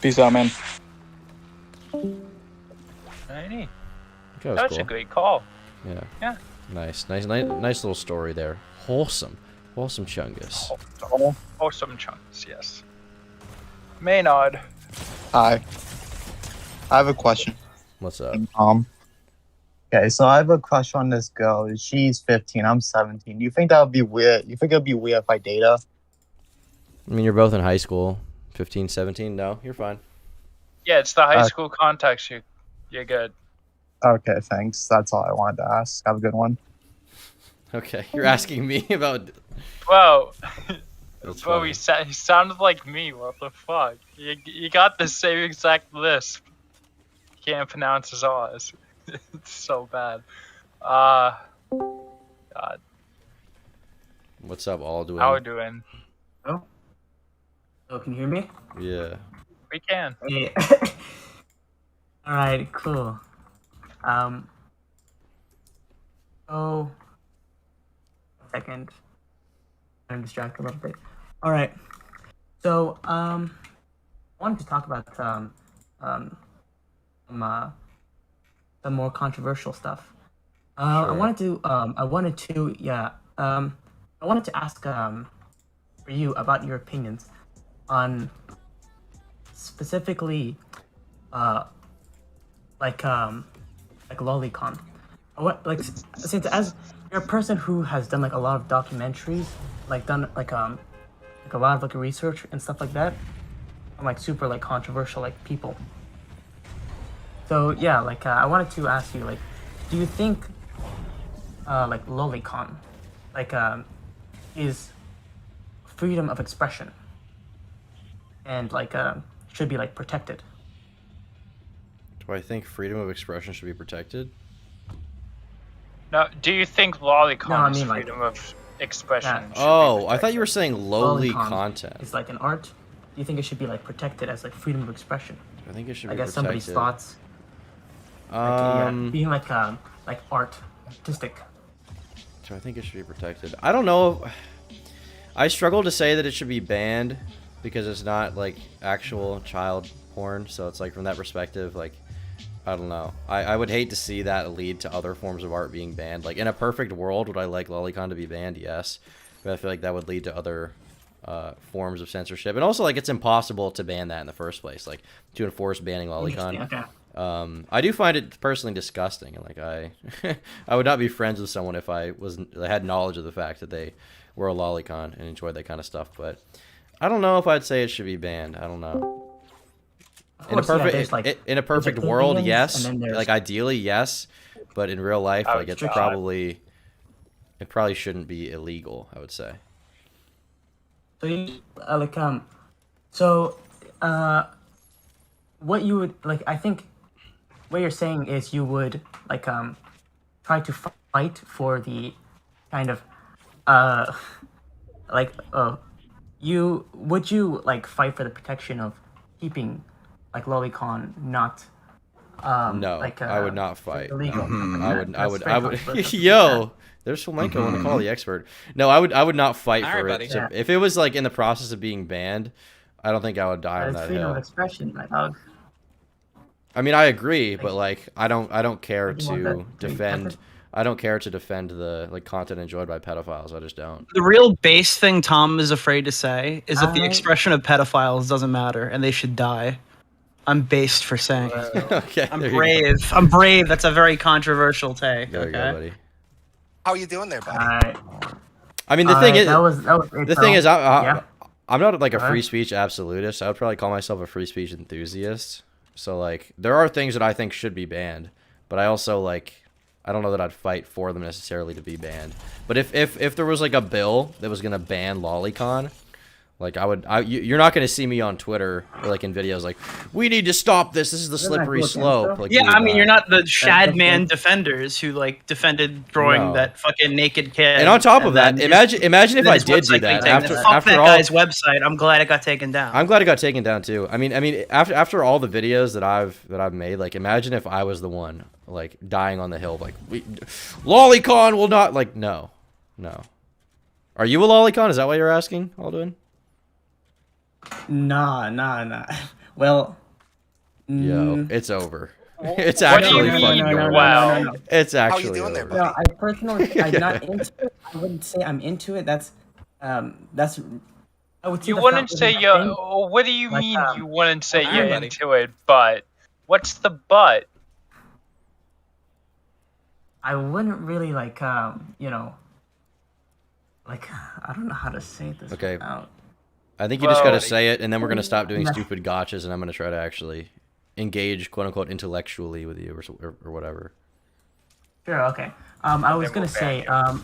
Peace out, man. Alrighty. That That was cool. a great call. Yeah. Yeah. Nice little story there. Wholesome Chungus. Awesome chunks, yes. Maynard. Hi. I have a question. What's up? Okay, so I have a crush on this girl. She's 15. I'm 17. You think that would be weird? You think it'd be weird if I date her? I mean, you're both in high school. 15, 17? No, you're fine. Yeah, it's the high school context. You're good. Okay, thanks. That's all I wanted to ask. Have a good one. Okay, you're asking me about... Whoa. That's Bro, funny. he sounded like me. What the fuck? You got the same exact lisp. Can't pronounce his R's. It's so bad. God. What's up, Alduin? How we doing? Oh, can you hear me? Yeah. We can. Hey. All right, cool. Oh, a second. I'm distracted a little bit. All right. So, I wanted to talk about some more controversial stuff. Sure. I wanted to ask for you about your opinions on specifically like Lolicon. Since as you're a person who has done like a lot of documentaries, like done like a lot of like research and stuff like that, on like super like controversial like people. So yeah, I wanted to ask you, like, do you think like Lolicon is freedom of expression and should be like protected? Do I think freedom of expression should be protected? No, do you think Lolicon No, I is mean, like- freedom of expression? Yeah. should be Oh, I thought you protected? were saying lowly Lolicon content. is like an art. Do you think it should be like protected as like freedom of expression? I think it should I be guess somebody's protected. thoughts, yeah, Um, being like art, artistic. so I think it should be protected. I don't know. I struggle to say that it should be banned because it's not like actual child porn. So it's like from that perspective, like I don't know. I would hate to see that lead to other forms of art being banned. Like in a perfect world, would I like Lolicon to be banned? Yes, but I feel like that would lead to other forms of censorship. And also, like, it's impossible to ban that in the first place. Like to enforce banning Lolicon. Okay. I do find it personally disgusting, and like I would not be friends with someone if I had knowledge of the fact that they were a lolicon and enjoyed that kind of stuff. But I don't know if I'd say it should be banned. I don't know. Of In a course, yeah, perfect there's, like, in a perfect there's, like, world, opinions, yes. and then there's- Like ideally, yes. But in real life, Oh, like it's God. probably shouldn't be illegal, I would say. So what you would like? I think what you're saying is you would try to fight for the kind of you like fight for the protection of keeping like Lolicon not No, I would not fight. illegal. I would. That's very controversial. Yo, there's Flamenco on the call, the expert. No, I would not fight All for right, it. buddy. So if it was like in the process of being banned, I don't think I would die on It's that freedom of hill. expression, my dog. I mean, I agree, but like, I don't care You want to that to be defend. protected? I don't care to defend the like content enjoyed by pedophiles. I just don't. The real base thing Tom is afraid to say is that the I- expression of pedophiles doesn't matter and they should die. I'm based for saying. Okay, I'm there you go. brave. I'm brave. That's a very controversial take. There you go, Okay. buddy. How are you doing there, buddy? Alright. I mean, the thing is, that was it, the thing is, yeah. I'm not like a Alright. free speech absolutist. I would probably call myself a free speech enthusiast. So like, there are things that I think should be banned, but I also like, I don't know that I'd fight for them necessarily to be banned. But if there was like a bill that was gonna ban Lolicon, like you're not gonna see me on Twitter or like in videos like, we need to stop this. This is the Isn't that slippery cool, slope. Gangster? Like, Yeah, you would I mean, you're not the Shad that's Man good. defenders who like defended drawing No. that fucking naked kid. And on top of that, then imagine if then I his did do website that being taken. Fuck after that all. guy's website. I'm glad it got taken down. I'm glad it got taken down too. I mean, after all the videos that I've made, like, imagine if I was the one like dying on the hill, like, Lolicon will not, like, no. Are you a Lolicon? Is that what you're asking, Alduin? Nah. Well, Yo, it's over. It's What do you actually mean, fucking over. wow? It's How you actually doing there, over. No, buddy? I personally, I'm not into it. I wouldn't say I'm into it. That's. I would say You that's wouldn't not say really my you're. thing. What do you Like, mean you wouldn't say How you're you doing, buddy? into it? But what's the but? I wouldn't really like, like I don't know how to say this. Okay. Without... I think you just gotta Well- say it, and then we're gonna stop doing Yeah. stupid gotchas, and I'm gonna try to actually engage, quote unquote, intellectually with you, or whatever. Sure. Okay. I was Then gonna we'll say, ban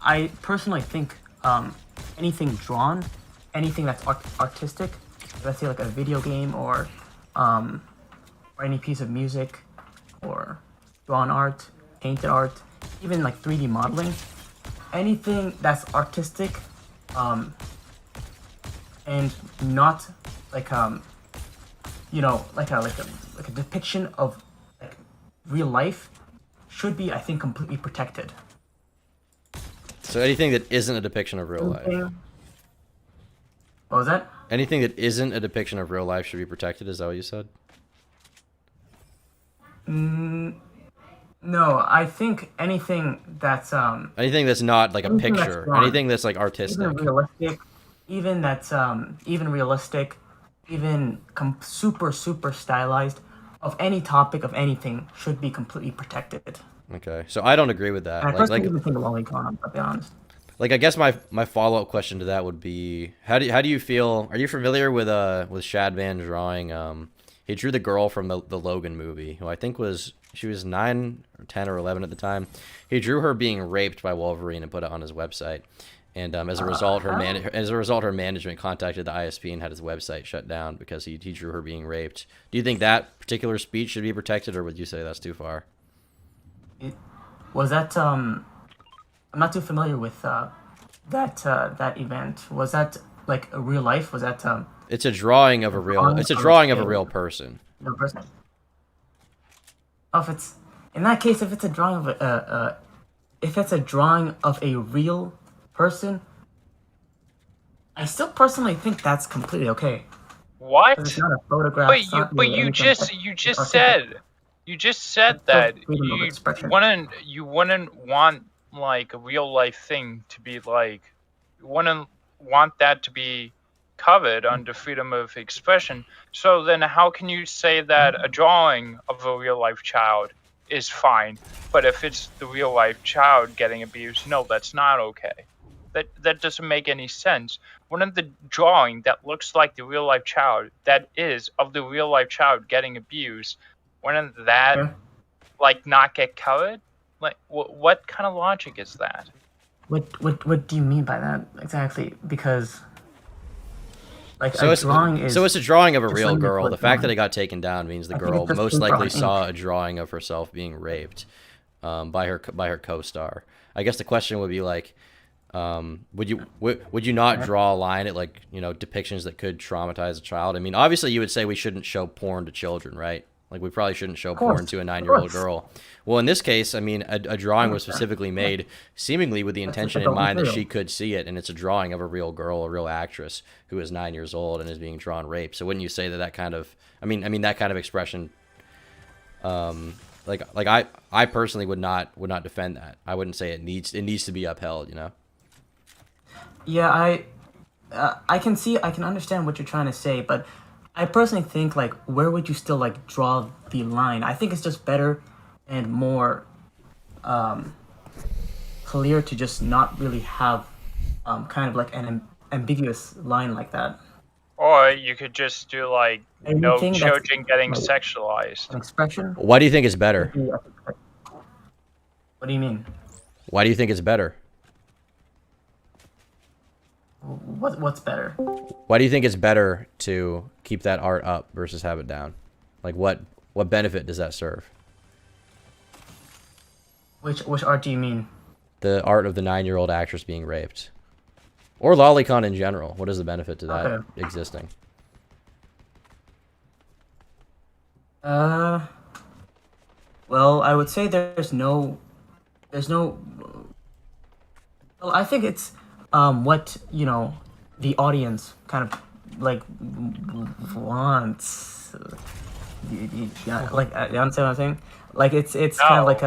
I personally think anything drawn, anything that's artistic, let's say like a video game or any piece of music, or drawn art, painted art, even like 3D modeling, anything that's artistic, and not like like a depiction of like real life should be, I think, completely protected. So anything that isn't a depiction of real life, What was that? anything that isn't a depiction of real life should be protected. Is that what you said? No, I think anything that's Anything that's not like a Anything that's picture, drawn. anything that's like artistic. even realistic, even that's even realistic, even super stylized, of any topic of anything should be completely protected. Okay, so I don't agree with that. And I Like, personally even think of Lolicon, I'll be honest. I guess my follow up question to that would be how do you feel? Are you familiar with Shadman drawing? He drew the girl from the Logan movie, who I think she was 9 or 10 or 11 at the time. He drew her being raped by Wolverine and put it on his website. And as a result, her management contacted the ISP and had his website shut down because he drew her being raped. Do you think that particular speech should be protected, or would you say that's too far? Was that I'm not too familiar with that event. Was that like a real life? Was that It's a drawing of a real. It's a drawing of a real person. real person? Oh, if it's in that case, if it's a drawing of if it's a drawing of a real person, I still personally think that's completely okay. What? 'Cause it's not a photograph. But it's you, not but really you anything just, like- you it's just artistic. said It's that still freedom of expression. you wouldn't want like a real life thing to be like, you wouldn't want that to be covered under freedom of expression. So then, how can you say that a drawing of a real life child is fine, but if it's the real life child getting abused, no, that's not okay. That doesn't make any sense. Wouldn't the drawing that looks like the real life child, that is of the real life child getting abused, wouldn't that Yeah. like not get covered? Like what kind of logic is that? What do you mean by that exactly? Because like So a it's drawing is a drawing of a it's real limited to girl. a The fact that drawing. it got taken down means the I think girl it's just most paper likely on saw ink. a drawing of herself being raped by her co-star. I guess the question would be like, would you not draw a line at like depictions that could traumatize a child? I mean, obviously you would say we shouldn't show porn to children, right? Like we probably shouldn't show course, porn to a of 9-year-old course. girl. Well, in this case, I mean, a drawing was specifically made seemingly with the intention in adult mind that material. she could see it, and it's a drawing of a real girl, a real actress who is 9 years old and is being drawn raped. So wouldn't you say that kind of, I mean that kind of expression, like I personally would not defend that. I wouldn't say it needs to be upheld, Yeah, I can understand what you're trying to say, but I personally think like where would you still like draw the line? I think it's just better and more clear to just not really have kind of like an ambiguous line like that. Or you could just do like no Anything that's, children getting like, sexualized. An expression. Why do you think it's better? What do you mean? Why do you think it's better? What's better? Why do you think it's better to keep that art up versus have it down? Like what benefit does that serve? Which art do you mean? The art of the 9-year-old actress being raped. Or Lolicon in general. What is the benefit to that Okay. existing? Well, I would say there's no. Well, I think it's what the audience kind of like wants. Yeah, like you understand what I'm saying? Like it's kind of like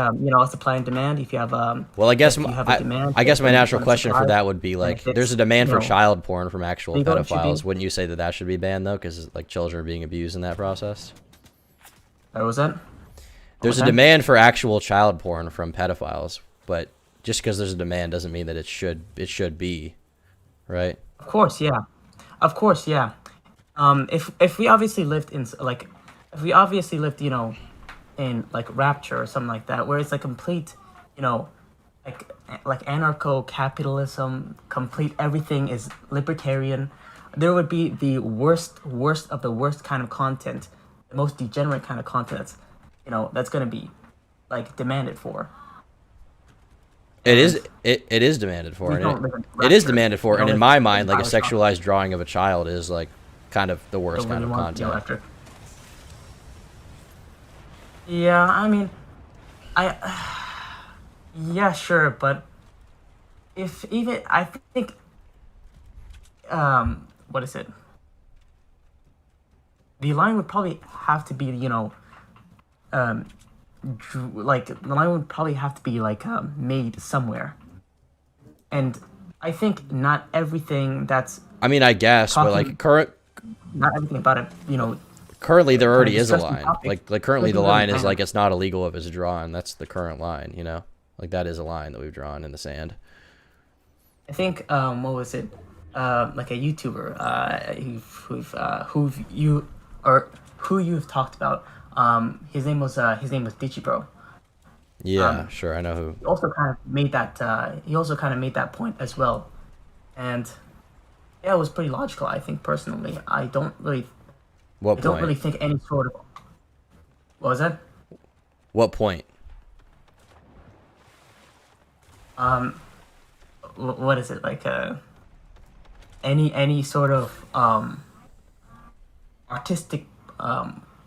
supply and demand. If you have Well, I guess if you have a demand, I guess my then natural you question for supply, that would be and like, if there's a it's, demand for child porn from actual legal, it should be. pedophiles. Wouldn't you say that that should be banned though, because like children are being abused in that process? What was that? There's a demand for actual child porn from pedophiles, but just because there's a demand doesn't mean that it should be, right? Of course, yeah. Of course, yeah. If we obviously lived in like, if we obviously lived, in like Rapture or something like that, where it's like complete, like anarcho-capitalism, complete everything is libertarian, there would be the worst of the worst kind of content, the most degenerate kind of content that's gonna be like demanded for. It is demanded for, We and don't live in it is Rapture. demanded for, We and don't in live my in mind, like a Lolicon. sexualized drawing of a child is like kind of the worst Don't kind really of want to be content. electric. Yeah, I mean, yeah, sure, but if even I think, what is it? The line would probably have to be, like the line would probably have to be like made somewhere, and I think not everything that's I mean, I guess, but talking, like not everything about it, currently there already is a disgusting line. topic Like currently the doesn't really line is matter. like it's not illegal if it's drawn. That's the current line, Like that is a line that we've drawn in the sand. I think what was it? Like a YouTuber who you've talked about. His name was Digibro. Yeah, sure, I know who. He also kind of made that point as well, and yeah, it was pretty logical. I think personally, I don't really think any sort of. What was that? What point? What is it like? Any sort of artistic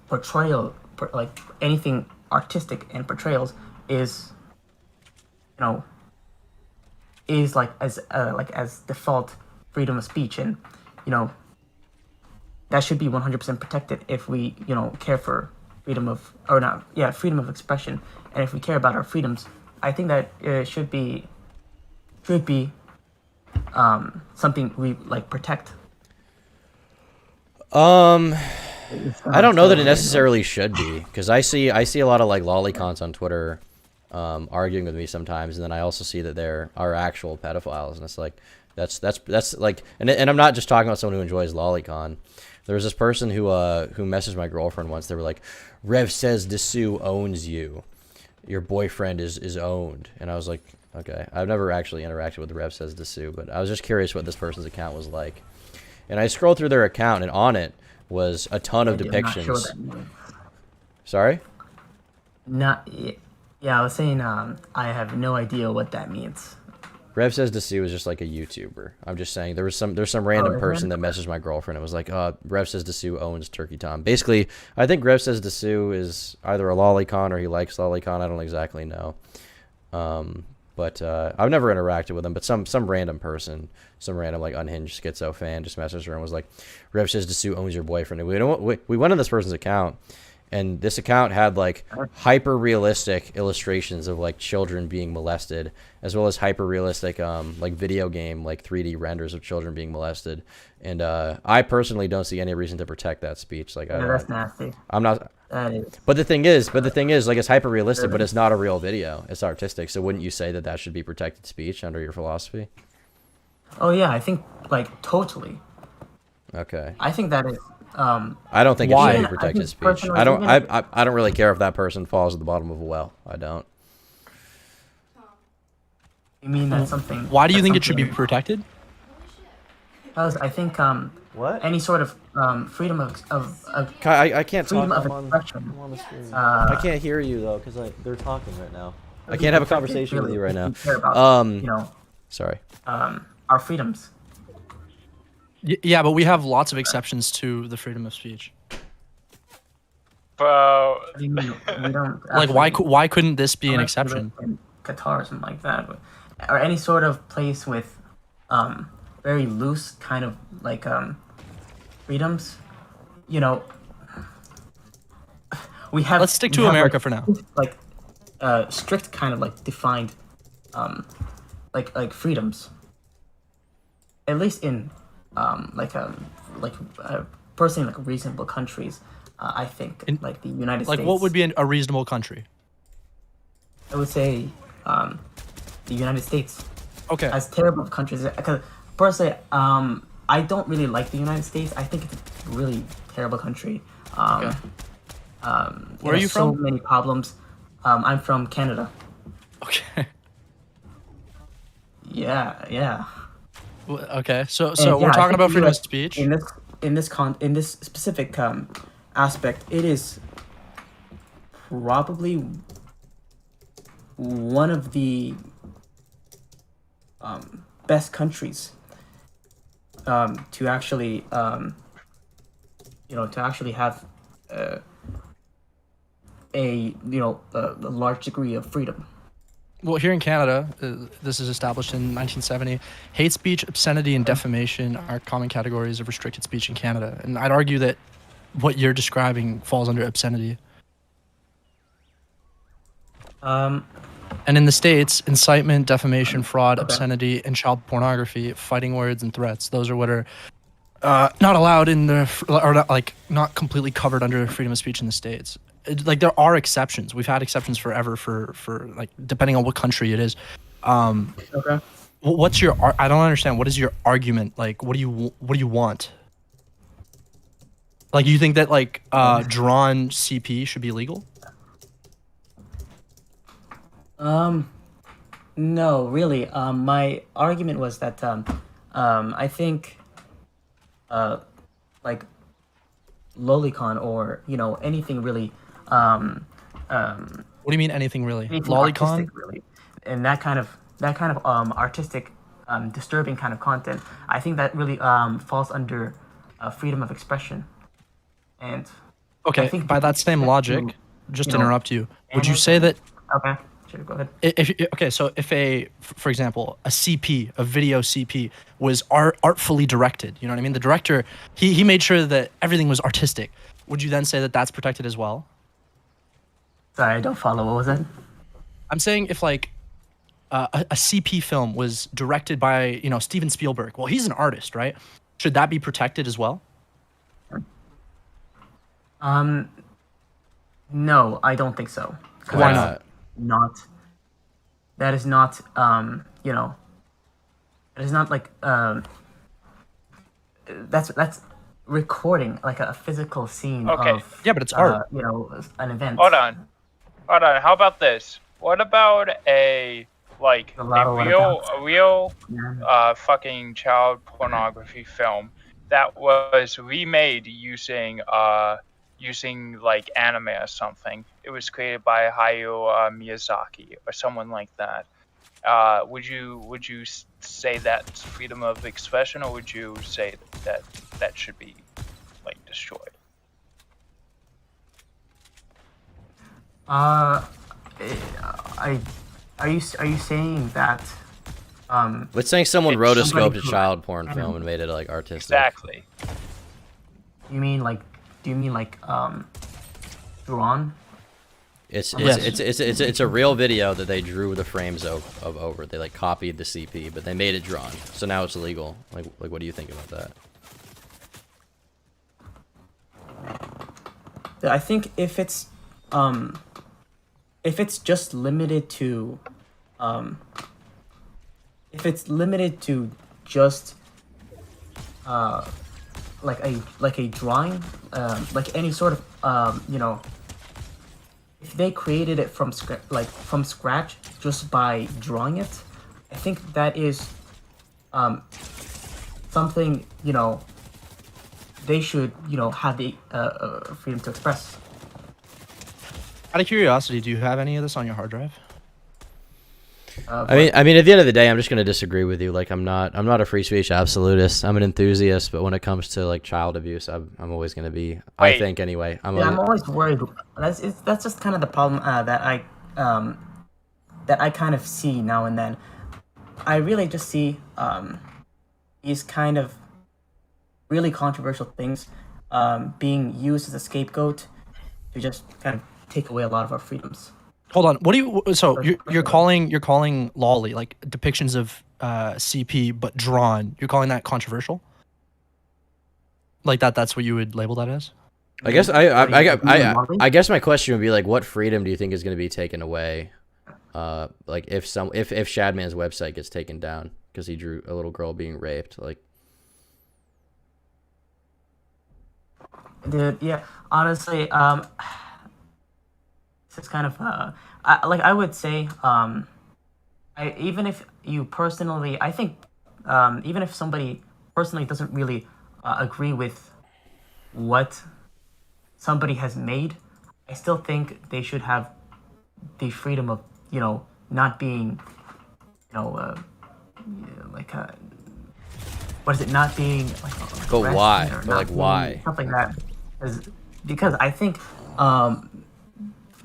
portrayal, like anything artistic and portrayals is, is like as default freedom of speech, and that should be 100% protected if we care for freedom of freedom of expression, and if we care about our freedoms, I think that it should be something we like protect. I don't know that it necessarily should be, because I see a lot of like lolicons on Twitter arguing with me sometimes, and then I also see that there are actual pedophiles, and it's like that's like, and I'm not just talking about someone who enjoys lolicon. There was this person who messaged my girlfriend once. They were like, "Rev says Dessous owns you. Your boyfriend is owned," and I was like, okay. I've never actually interacted with Rev says Dessous, but I was just curious what this person's account was like. And I scrolled through their account, and on it was a ton of depictions. I'm not sure what that means. Sorry? Yeah, I was saying I have no idea what that means. Rev says Dessous is just like a YouTuber. I'm just saying there's some random person that messaged my girlfriend and was like, Rev says Dessous owns Turkey Tom. Basically, I think Rev says Dessous is either a lolicon or he likes lolicon. I don't exactly know. But I've never interacted with him, but some random person, some random like unhinged schizo fan just messaged her and was like, Rev says Dessous owns your boyfriend. And we went on this person's account, and this account had like hyper realistic illustrations of like children being molested, as well as hyper realistic like video game like 3D renders of children being molested. And I personally don't see any reason to protect that speech. Like, that's nasty. I'm not. That is. But the thing is, like, it's hyper realistic, but it's not a real video. It's artistic. So wouldn't you say that that should be protected speech under your philosophy? Oh yeah, I think like totally. Okay. I think that is. I don't think it should be protected speech. I don't. even I don't really care if that person falls at the bottom of a well. I don't. You mean that's something? Why do you think it should be protected? Because I think What? any sort of freedom of I can't talk. freedom of I'm expression. on the screen. Uh, I can't hear you though, because they're talking right now. I can't have a conversation with you right now. We care about, Sorry. our freedoms. Yeah, but we have lots of exceptions to the freedom of speech. Well, What do you mean? We don't Like, why couldn't this be an actually exception? live in Qatar or something like that, or any sort of place with very loose kind of like freedoms, you know, we have. Let's stick we to have, America like, for now. Like, strict kind of like defined, like freedoms. At least in, personally like reasonable countries, I think like the United Like, States. what would be a reasonable country? I would say, the United States. Okay. As terrible of countries, because personally, I don't really like the United States. I think it's a really terrible country. Okay. Where are you So from? many problems. I'm from Canada. Okay. Yeah. Okay. So And, we're I talking think about the freedom of US speech. in this specific aspect, it is probably one of the best countries to actually have a large degree of freedom. Well, here in Canada, this is established in 1970. Hate speech, obscenity, and defamation are common categories of restricted speech in Canada. And I'd argue that what you're describing falls under obscenity. And in the States, incitement, defamation, fraud, Okay. obscenity, and child pornography, fighting words, and threats. Those are what are not allowed in the, or not, like, not completely covered under freedom of speech in the States. Like, there are exceptions. We've had exceptions forever for like, depending on what country it is. Okay. What's your? I don't understand. What is your argument? Like, what do you want? Like, you think that like drawn CP should be legal? No, really. My argument was that I think like Lolicon or anything really What do you mean anything really? anything Lolicon? artistic really, and that kind of artistic disturbing kind of content. I think that really falls under freedom of expression, and Okay, I think by that same that logic, you- just you to know, interrupt you, would you say that okay, sure, go ahead. for example, a CP, a video CP, was artfully directed, you know what I mean? The director, he made sure that everything was artistic. Would you then say that that's protected as well? Sorry, I don't follow. What was it? I'm saying if like a CP film was directed by Steven Spielberg, well, he's an artist, right? Should that be protected as well? No, I don't think so. 'Cause Why that's not? That is not. It is not like that's recording like a physical scene Okay. of Yeah, but it's art. An event. Hold on. How about this? What about a What real Yeah. fucking child pornography film that was remade using like anime or something? It was created by Hayao Miyazaki or someone like that. Would you say that's freedom of expression, or would you say that should be like destroyed? Are you saying that? It's saying someone It's rotoscoped somebody a who- child porn film and made it like artistic. Exactly. You mean like? Do you mean like drawn? It's Yes. it's a real video that they drew the frames of over. They like copied the CP, but they made it drawn. So now it's illegal. Like what do you think about that? I think if it's just limited to just like a drawing, like any sort of if they created it from scratch just by drawing it, I think that is something they should have the freedom to express. Out of curiosity, do you have any of this on your hard drive? I mean, at the end of the day, I'm just gonna disagree with you. Like, I'm not a free speech absolutist. I'm an enthusiast, but when it comes to like child abuse, I'm always gonna be. I Wait. think anyway. I'm I'm always worried. That's just kind of the problem that I kind of see now and then. I really just see these kind of really controversial things being used as a scapegoat to just kind of take away a lot of our freedoms. Hold on. What do you? So you're calling lolly like depictions of CP but drawn. You're calling that controversial? Like that's what you would label that as? I guess I guess my question would be like, what freedom do you think is going to be taken away? Like if Shadman's website gets taken down because he drew a little girl being raped, like. Dude, yeah. Honestly, it's kind of I would say even if you personally, I think even if somebody personally doesn't really agree with what somebody has made, I still think they should have the freedom of not being like what is it, not being like But why? arrested or But not like being- why? stuff like that because I think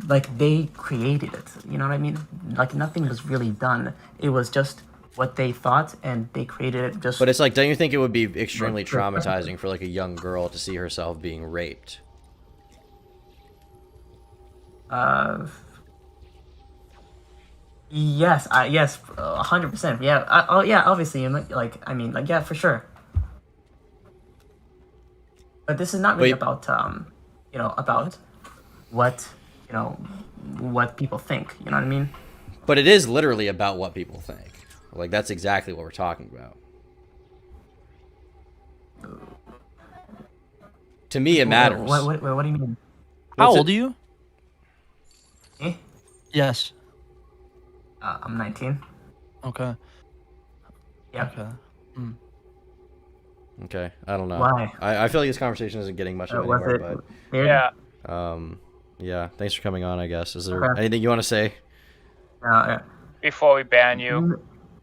like they created it, you know what I mean? Like nothing was really done, it was just what they thought, and they created it just. But it's like, don't you think it would be extremely traumatizing for like a young girl to see herself being raped? Yes, yes, 100%. Yeah, yeah. Obviously, I mean, like, yeah, for sure. But this is not really about, about what, what people think. You know what I mean? But it is literally about what people think. Like that's exactly what we're talking about. To me, it matters. What do you mean? How old are you? Me? Yes. I'm 19. Okay. Yeah. Okay. Okay, I don't know. Why? I feel like this conversation isn't getting much Was anywhere, it? but Yeah. yeah. Thanks for coming on. I guess. Is there Okay. anything you want to say? Yeah. Before we ban you.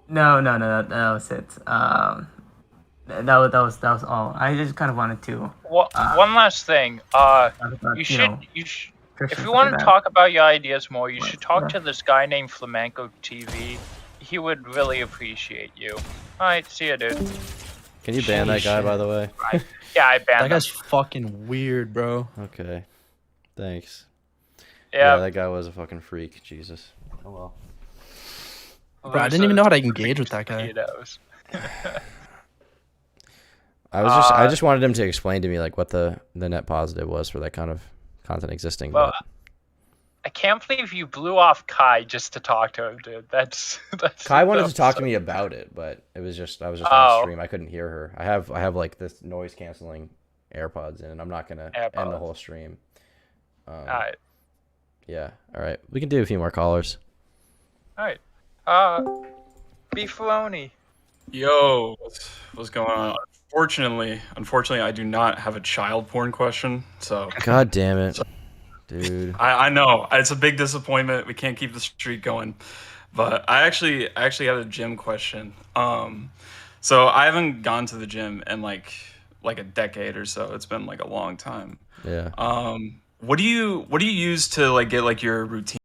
No, that was it. That was all. I just kind of wanted to. One last thing. talk about, You should if Christian you stuff want like to that. talk about your ideas more, you should talk Yeah. to this guy named Flamenco TV. He would really appreciate you. All right, see ya, dude. Can you ban that guy, by the way? Yeah, I banned That him. guy's fucking weird, bro. Okay. Thanks. Yeah, that guy was a fucking freak. Jesus. Oh well. Bro, I didn't even know how to engage with that guy. Mosquitoes. I just wanted him to explain to me like what the net positive was for that kind of content existing. Well, but I can't believe you blew off Kai just to talk to him, dude. That's Kai wanted to talk so- to me about it, but I was just on Oh. stream. I couldn't hear her. I have like this noise canceling AirPods in, and I'm not gonna end the AirPods. whole stream. All right, Yeah. All right. We can do a few more callers. all right. Beefaloni. Yo, what's going on? Unfortunately, I do not have a child porn question. So God damn it, dude. I know it's a big disappointment. We can't keep the streak going. But I actually had a gym question. So I haven't gone to the gym in like a decade or so. It's been like a long time. Yeah. What do you use to like get like your routine